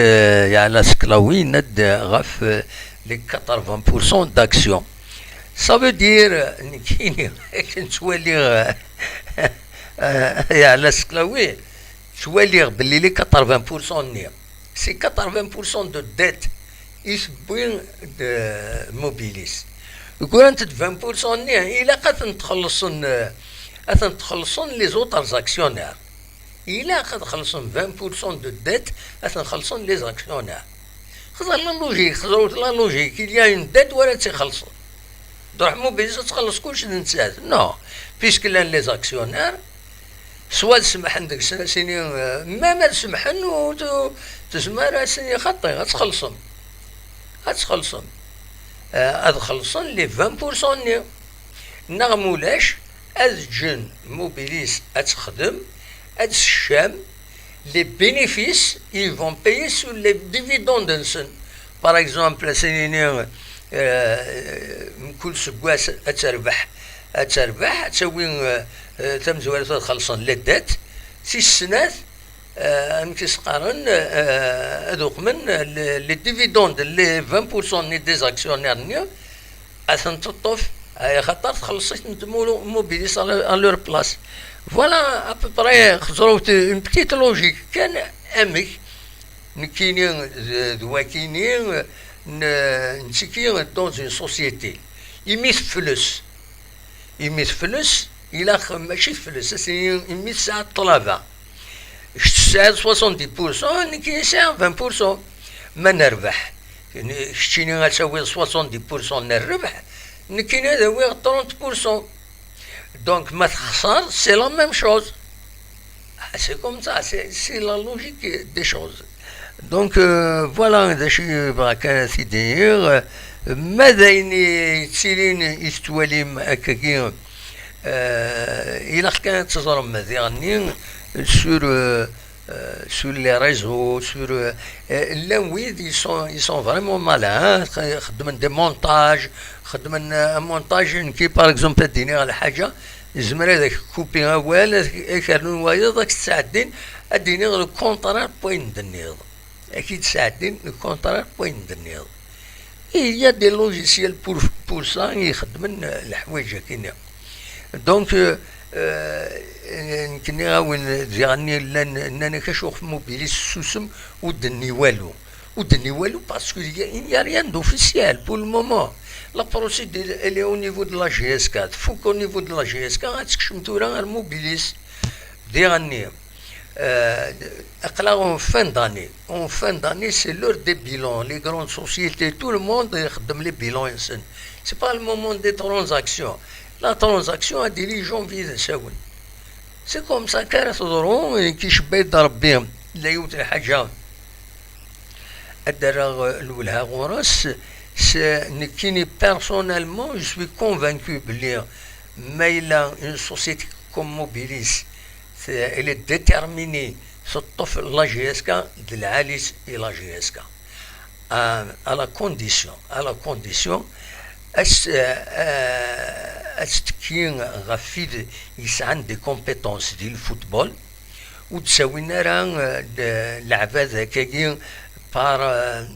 يعني سكلاوي يند غف les 80% d'actions. Ça veut dire نكيني نتولي يعني سكلاوي تولي باللي لي 80% نيا. C'est 80% de dette يسبوين موبيليس. يقول أنت 20% نيا إلا قد تخلصون لي زوتر أكسيونير. إلا قد خلصون 20% de dette تخلصون لي أكسيونير. خزر لا لوجيك لا لوجيك il y a une dette ولا تخلصون. تروح موبيليس تخلص كلشي نتساعد. نو بيسك لان لي أكسيونير سوا تسمح عندك سنين ما تسمحن وتسمى راه سنين خطي غتخلصهم غتخلصن لي 20% نيا نغمولاش أزجن موبيليس أتخدم أتشام les bénéfices ils vont payer sur les dividendes. Par exemple سنين كل سكواس أتربح تسوي تمزوال تخلصن لي دات 6 سنوات نكسقارن هذوك من لي ديفيدوند لي 20% ني ديزاكسيونير نيا اثن تطوف هاي خاطر تخلصت نتمولو موبيليس على لور بلاص. فوالا ابو بري خزروت اون بتيت لوجيك كان امك نكيني دواكيني نسكي دون اون سوسيتي يميت فلوس الى ماشي فلوس يميت ساعه الطلبه ساعد 70% نكي ساعد 20% ما نربح شتيني غتساوي 70% نربح نكي نداوي 30%. دونك ما تخسر سي لا ميم شوز. سي كوم سا سي لا لوجيك دي شوز. دونك فوالا هادشي بغا كان سيدير ماذا يتسيلين يستوالي هكاكي إلا كانت تزرم مزيانين sur les réseaux, là oui, ils sont vraiment malins. خدمن des montages, خدمن un montage qui par exemple تديني على حاجة زمر هذاك كوبي أول يخلون وايد ذاك تساعدين أديني غير الكونترار بوين دنيض أكيد تساعدين الكونترار بوين دنيض. Il y a des logiciels pour ça يخدمن الحوايج هكينا. دونك يمكن غاون يعني انني كنشوف موبيليس سوسم ودني والو باسكو il y a rien d'officiel pour le moment. La procédure elle est au niveau de la GS4. Faut qu'au niveau de la GS4 غتكشم تورا الموبيليس ديالني اقلا en fin d'année c'est l'heure des bilans. Les grandes sociétés tout le monde يخدم les bilans. C'est pas le moment des transactions. La transaction a des janvier de ساون. C'est comme ça كانت تضرون كي شبه يضرب بهم لا يوت الحاجة الدراغ الولها غورس. نكيني personnellement je suis convaincu بلي ما إلا une société comme Mobilis elle est déterminée تطف لا جي اس كا د العاليس إلى لا جي اس كا à la condition أستكين غفيد يسعن دي كومبيتونس ديال الفوتبول وتساوينا راه لعبات هكاكي بار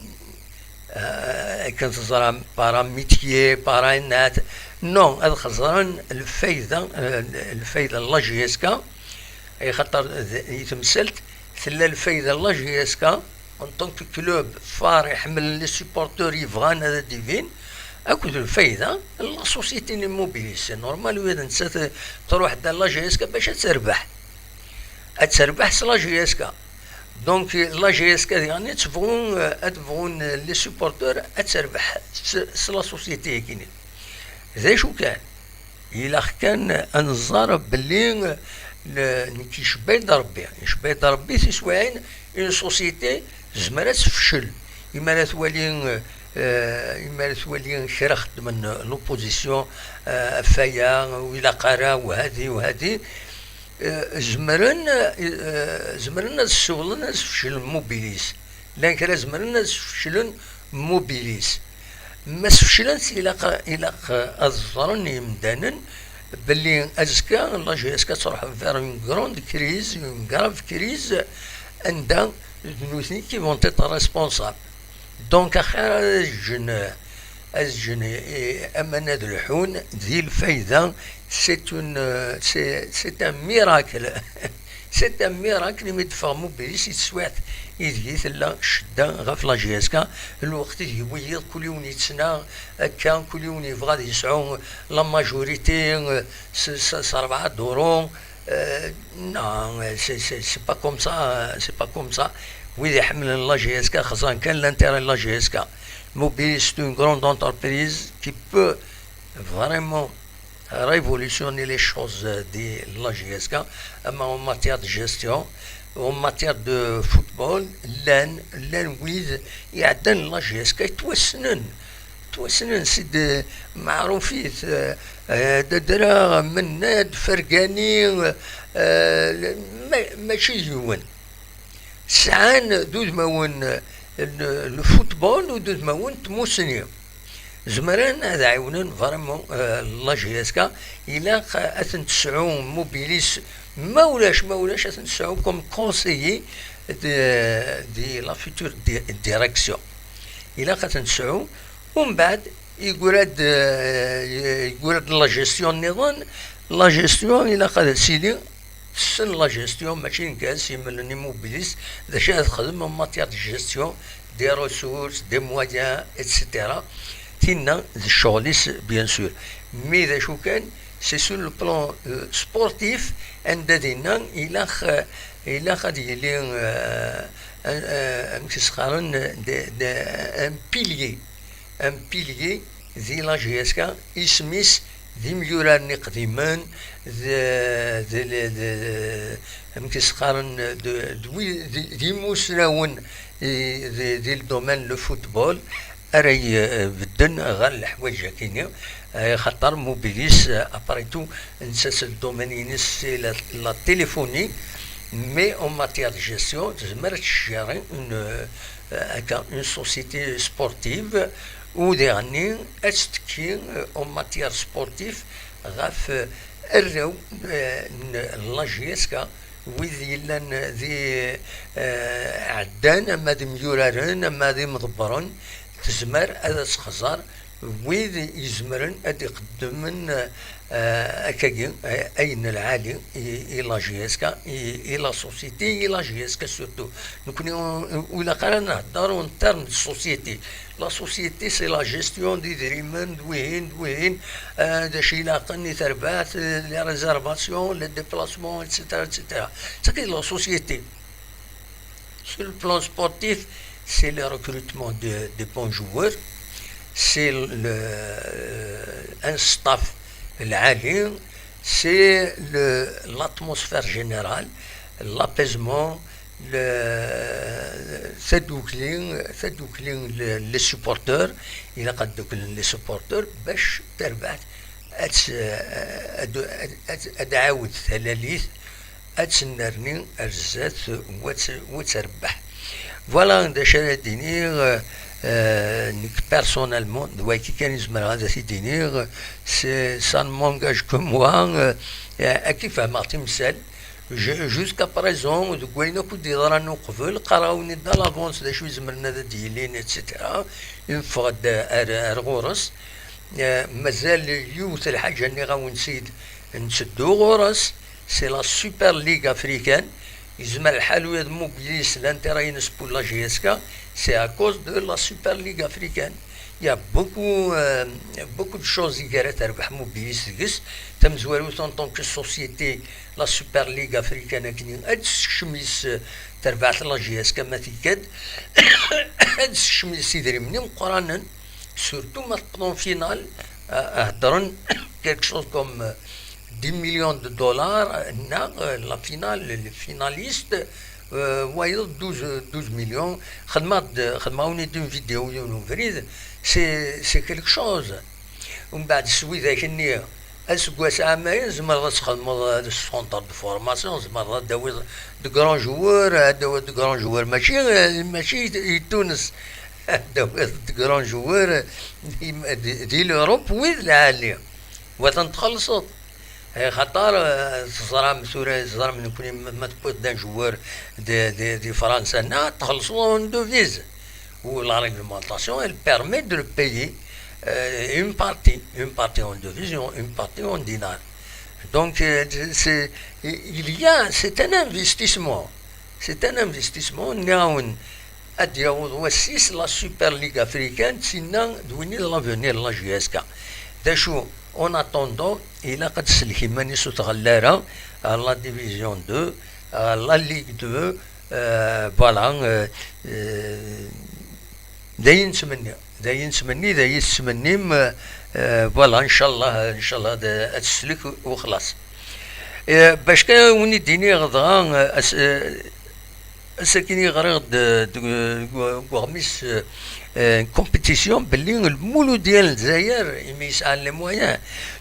كنتزرع بارا ميتيي بارا نات نو هاد خزران الفايده لا جي اس كا اي خاطر يتمثلت ثلا الفايده لا جي اس كا اون طونك كلوب فار يحمل لي سيبورتور يفغان هذا ديفين اكد الفايده لا سوسيتي لي موبيليس سي نورمال ويدا انت تروح دا لا جي اس كا باش تربح لا جي اس كا. دونك لا جي اس كا يعني تبغون لي سيبورتور تربح لا سوسيتي كاينين زي شو كان الا كان انظر باللي كي شبه يضرب به سي سواين اون سوسيتي زمرات تفشل إما لا توالي يمارس ولي كرا من لوبوزيسيون فيا ولا قرا وهذه زمرنا الشغل فشل موبيليس لان كرا زمرنا فشل موبيليس ما سفشلت الى الظرن يمدانا باللي ازكا لا جي اسكا تروح فير اون كروند كريز اون غراف كريز عندها نوثني كي فون تيت ريسبونسابل دونك اخيرا الجن امانة الحون ذي الفايدة سي ان ميراكل سي ان ميراكل اللي مدفع موبيليس يتسوات يديث لا شدا غاف لا جي اسكا الوقت يبويض كل يوم يتسنى كان كل يوم يبغى يسعو لا ماجوريتي سربعة دورون نو سي با كوم سا سي با كوم سا وإذا يحمل لا جي اسكا خاصة كان لانتيري لا جي اسكا موبيليس سي اون غروند انتربريز كي بو فريمون révolutionner les choses de la GSK, en matière de gestion, en matière de football, l'un ويد يعدن لا GSK توسنن سيد معروفيت درا مناد فرقاني ماشي زوين سعان دوز ماون الفوتبول ودوز ماون تموسني زمران هذا عيونن فريمون لا جي اسكا الى اثن تسعو موبيليس مولاش اثن تسعو كوم كونسيي دي لا فيتور ديريكسيون الى اثن تسعو ومن بعد يقولد لا جيستيون نظام لا جيستيون الى قد سيدي سن لا جيستيون ماشي نكاس يملني موبيليس ذا شي تخدم en matière de gestion des ressources des moyens etc. تينا الشغليس بيان سور مي ذا شو كان سي سور لو بلان سبورتيف عند دينا الى غادي يلي مكسخارن ان بيليي ذي لا جي اس كا اسميس ذي ميوراني قديمان مكسخارن ذي موسراون ذي الدومين لو فوتبول أري بدن غير الحوايج كاينين خاطر موبيليس ابريتو نساس الدومينينس لا تيليفوني مي اون ماتيير دو جيستيون تزمر تشيري اون سوسيتي سبورتيف وديرني استكي اون ماتيير سبورتيف غاف الرو لا جيسكا وذي لان ذي عدان اما ذي ميورارن اما ذي مضبرن تزمر هذا تخزر ويد يزمرن ادي يقدمن اكاكي اين العالي الى جي اسكا الى سوسيتي الى جي اسكا سورتو نكون ولا قرا نهضر اون تيرم دو سوسيتي لا سوسيتي سي لا جيستيون دي دريمن دوين داشي لاقني تربات لي ريزيرفاسيون لي ديبلاسمون اتسيتيرا اتسيتيرا ساكي لا سوسيتي سور لو بلان سبورتيف c'est le recrutement de bons joueurs, c'est un staff العالي, c'est l'atmosphère générale, l'apaisement, تدوكلين les supporters, إلا قد دوكلين les supporters باش تربح أدعاود ثلاليث أتسنرني أرزات وتربح. فوالا داشا دينيغ نك بيرسونيلمون دواكي كان يزمر هذا دينيغ سان مونغاج كو موا كيف فهمتي مثال جوسكا بريزون دوكوينا كنت يضرانو قبل قراوني دا لافونس دا شو يزمرنا هذا ديلين اتسيتيرا ينفغد ارغورس مازال يوث الحاجه اللي غاونسيد نسدو غورس سي لا سوبر ليغ افريكان يزمر الحال ويد موبيليس l'intérêt ينسبو لا جي اس كا سي à cause de la Super Ligue africaine. Il y a beaucoup de choses qui تربح موبيليس تقس تمزوالو en tant que société la Super Ligue africaine كنين ادس شميس تربح لا جي اس كا ما تيكاد ادس شميس يدري منين قرانا سورتو ما تقضون فينال هدرن quelque chose comme $10 millions. La finale, les finalistes, وايضا 12 مليون خدماوني دون فيديو يونو فريد سي كيلك شوز. ومن بعد سوي ذاك النية اسكواس عامين زمر تخدمو السونتر دو فورماسيون، زمر داوي دو كرون جوار، داوي دو كرون جوار ماشي تونس، داوي دو كرون جوار دي لوروب وين العالية وتنتخلصت. خاطر صرا سوريا صرا من كوني ما تبغي دان جوار دي فرنسا نا تخلصوا اون دوفيز. و لا ريغلومونطاسيون elle permet de le payer une partie en devises, une partie en dinars. Donc c'est un investissement. C'est un investissement. نعاون ادياود وسيس لا سوبر ليغ افريكان سينا دويني لافونير لا جي اس كا. دا شو اون اتوندون الى قد سلكي ماني سوت غلارة لا ديفيزيون 2 لا ليغ 2 فوالا. داين تسمني فوالا ان شاء الله تسلك وخلاص. باش كان وني ديني غضغان ساكني غريض غميس كومبيتيسيون باللي المولود ديال الجزائر يسعى لي مويان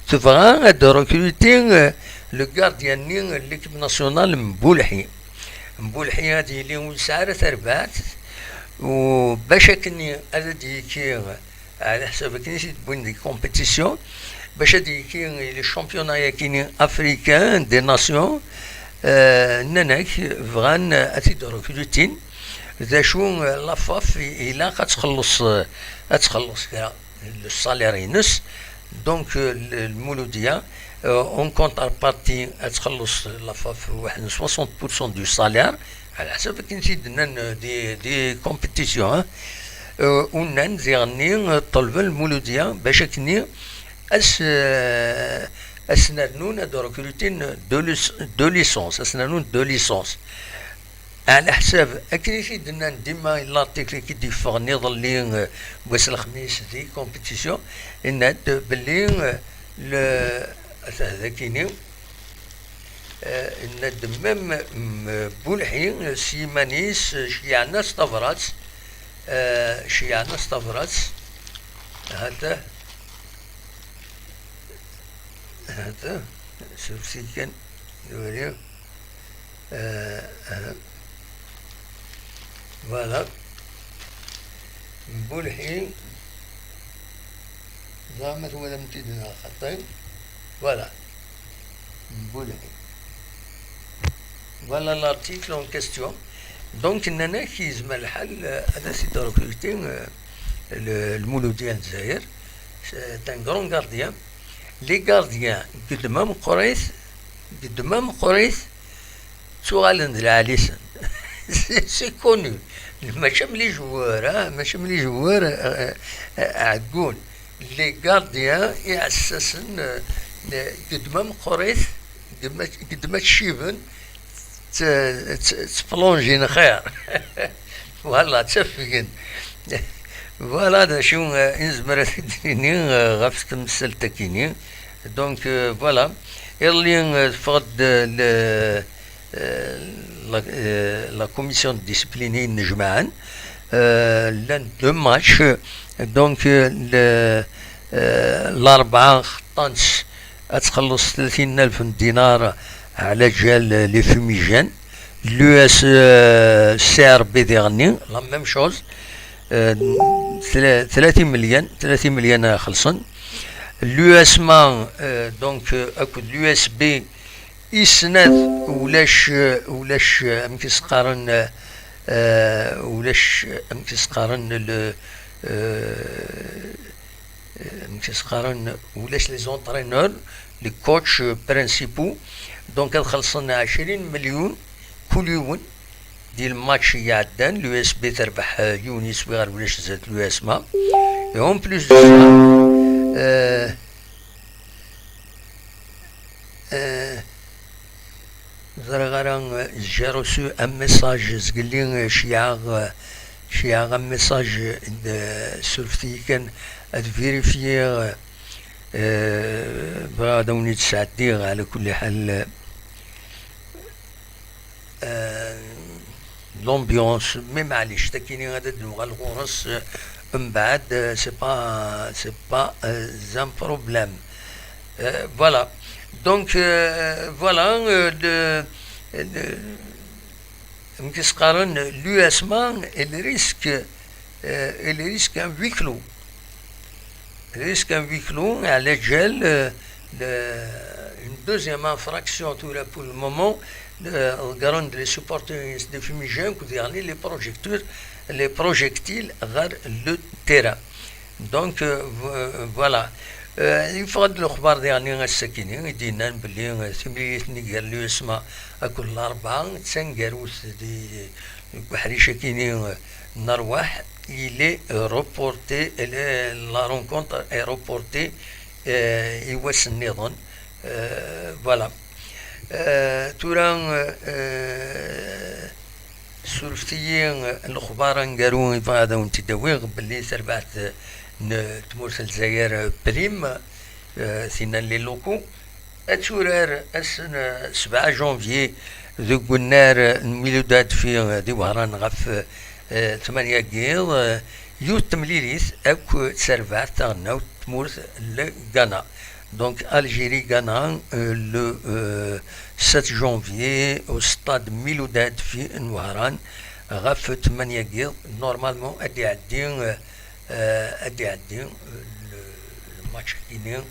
تبغى دو ريكروتين لو غارديان ني ليكيب ناسيونال مبولحي هادي اللي مسعره تربات. وباش كني هذا ديكي على حسب كني تبون دي كومبيتيسيون باش ديكي لي شامبيونايا كاينين افريكان دي ناسيون ناناك فغان اتي دو ريكروتين ذا شو لافاف الى كتخلص كاع الصالير ينس. دونك المولوديه اون كونتر بارتي تخلص لافاف واحد 60% دو صالير على حسب كنسيد دي كومبيتيسيون. ونان زيغني طلب المولوديه باش كني اسنانون دو ريكروتين دو ليسونس اسنانون دو ليسونس على حساب اكنيشي دنا ديما لارتيكل كي ديفور نيضلي واس الخميس دي كومبيتيسيون ان باللي هذا كيني ان دمام بولحي سيمانيس شيعنا استفرات هذا سوسي كان يوري فوالا بولحي زعما ولا متيدنا خطين فوالا بولحي فوالا لارتيكل اون كاستيون. دونك اننا كيزم الحل هذا سي دو ريكروتين المولوديه الجزائر تان كرون غارديان. لي غارديان قدمام قريث سؤال العاليسن سي كونو ماشي ملي جوار عقول لي غارديان يعسسن قدمام قريث قدمات شيفن تبلونجين خير فوالا تفقن فوالا دا شو انزمر ديني غاف تمثل تكيني. دونك فوالا يلي فقد لا كوميسيون ديسيبليني نجمعا لان دو ماتش. دونك الاربعه خطانس تخلص 30,000 دينار على جال لي فوميجان. لو اس سي ار بي ديغني لا ميم شوز 30 مليون خلصن. لو اس مان دونك اكو لو اس بي يسند ولاش امكس قارن ولاش امكس قارن ولاش لي زونطرينور لي كوتش برينسيبو. دونك خلصنا 20 مليون كل يوم ديال الماتش يعدان. لو اس بي تربح يونس وغير ولاش زاد لو اس ما اون بلوس دو غير جي روسو ان ميساج زقلي شياغ ان ميساج سورفتي كان ادفيريفيير برادوني تسعدير على كل حال l'ambiance مي معليش تكيني غادا اللغة الغرس من بعد سي با زان بروبليم. Voilà. Donc, voilà, l'USMA et le risque un huis clos. Le risque un huis clos à l'égel, une deuxième infraction pour le moment, regarde les supporters des fumigènes, les projectiles vers le terrain. Donc, voilà. يفقد الأخبار ديالنا الساكنين يدينا بلي سميتني قال له اسمع كل الأربعة تسنقروس دي بحريشة كينين نروح إلي روبورتي لا رونكونتر اي روبورتي يواس النظام فوالا تورا سولفتيين الأخبار نقارو هذا وانت داويغ بلي سربعت تمورس الجزائر بريم سينا لي لوكو اتشورار السنة 7 جونفي ذوك النار الميلودات في دي وهران غف 8 كيل يو تمليليس اكو تسربعت تغناو تمورس لغانا دونك الجيري غانا لو 7 جونفي او ستاد ميلودات في نوهران غف 8 كيل نورمالمون ادي عدين الماتش كينين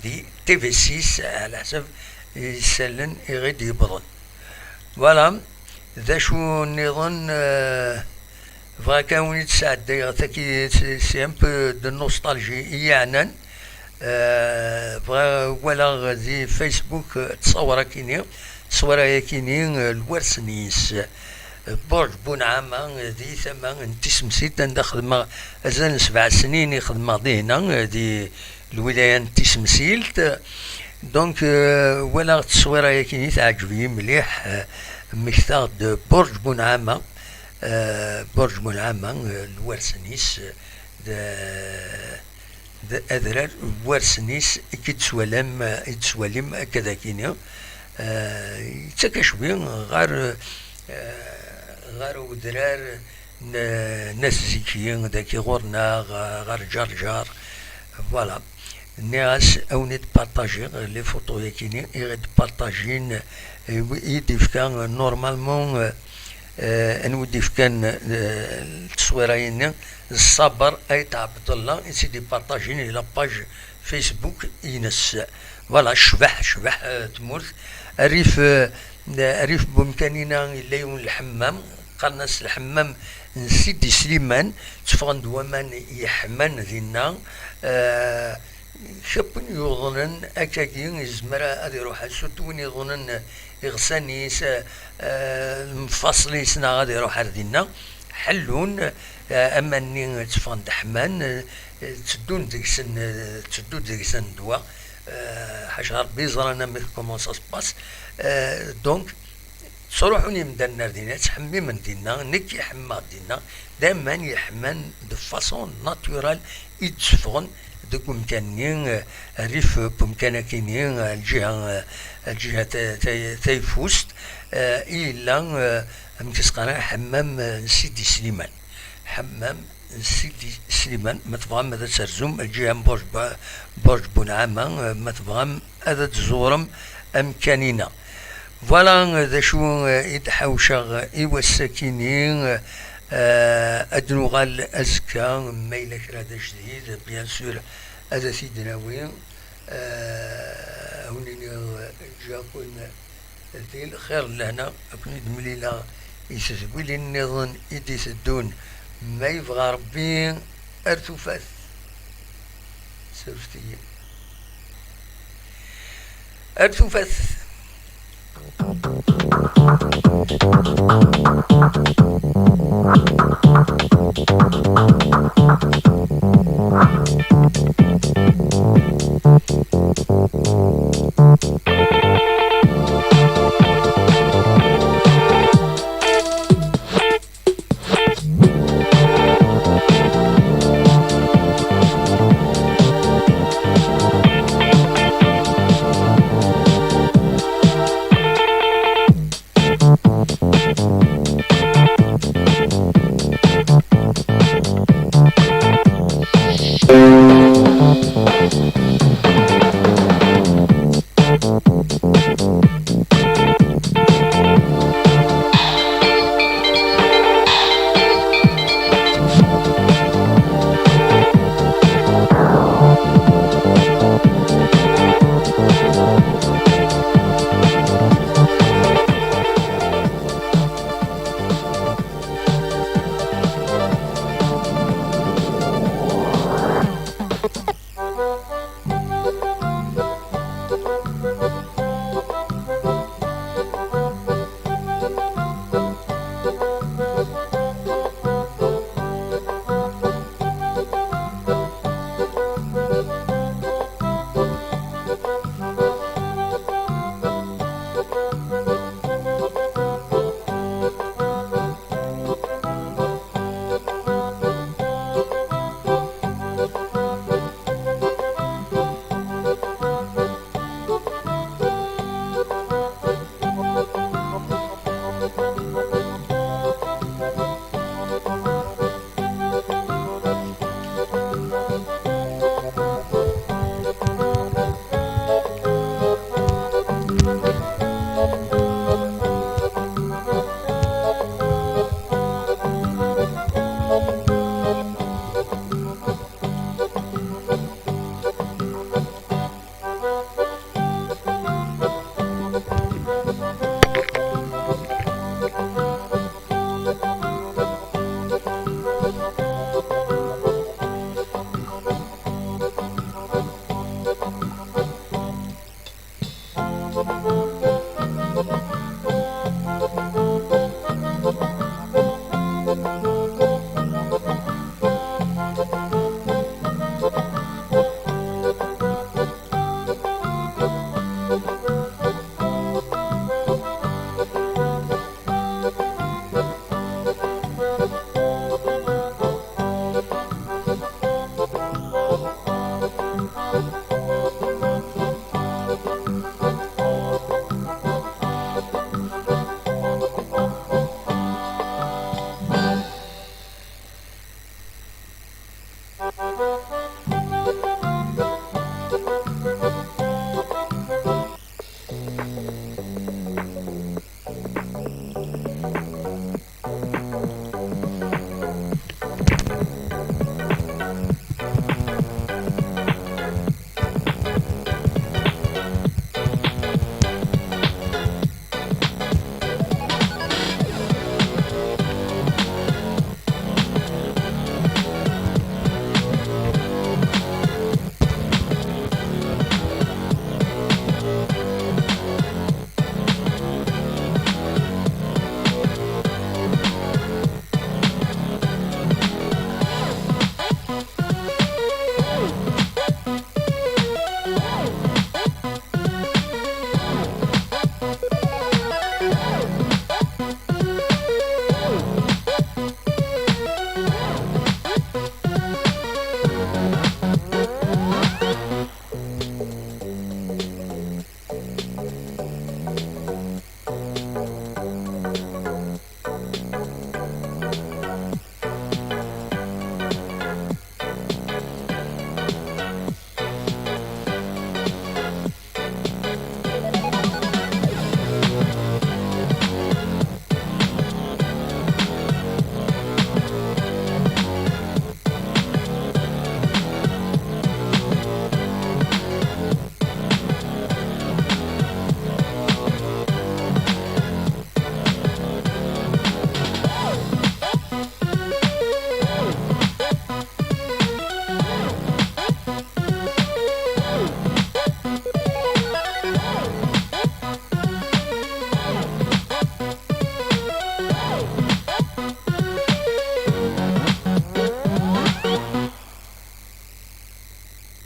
دي تي في 6 على حسب يسلن يغيد يبرد. فوالا ذا شو نظن فاكاوني تساعد دايغ تاكي سي ان بو دو نوستالجي يعنن ولا زي فيسبوك تصور كينين تصور كينين الورسنيس برج بونعامة دي ثما تسمسيت ندخل أزال 7 سنين يخدم دينا دي الولاية تسمسيلت دونك ولا التصويرة يكيني تعجبني مليح مكتاغ برج بونعامة برج بونعامة الورسنيس أذرار الورسنيس يتسوالم كذا كينيا يتكشفين غار ودرار ناس زكيين داكي غورنا غار جار فوالا الناس او نيت بارطاجي لي فوتو ياكيني يغيد بارطاجين يديف كان نورمالمون نوديف كان التصويرين الصبر اي تاع عبد الله يسيدي بارطاجين الى باج فيسبوك ينس فوالا شبح تمورت ريف بامكاننا اليوم الحمام قناص الحمام سيدي سليمان تفغن دومان يحمان دينا شابن يظنن اكاكين يزمر هذا يروح سوتون يظنن يغسانيس المفصليس غادي يروح دينا حلون اماني تفغن دحمان تدون ديكسن دوا حشر بيزرانا مي كومون سا سباس دونك صروحوني من دنا دينا تحمي من دينا نك يحمى دينا دائما يحمن دو فاسون ناتورال يتفغن دوك مكانين ريف بمكانكينين الجهة تيفوست إلا مكسقنا حمام سيدي سليمان سيدي سليمان متفغم هذا ترزم الجهة برج بونعامة متفغم هذا تزورم أمكاننا فوالا ذا شو يتحوشغ إيوا الساكنين أدنوغال أزكى ميلك هذا جديد بيان سور هذا سيدنا وين هوني جاكون الدين خير لهنا أكون مليلا يسسبوا لي النظام يديسدون ما يبغى ربي أرتفاث سرفتي أرتفاث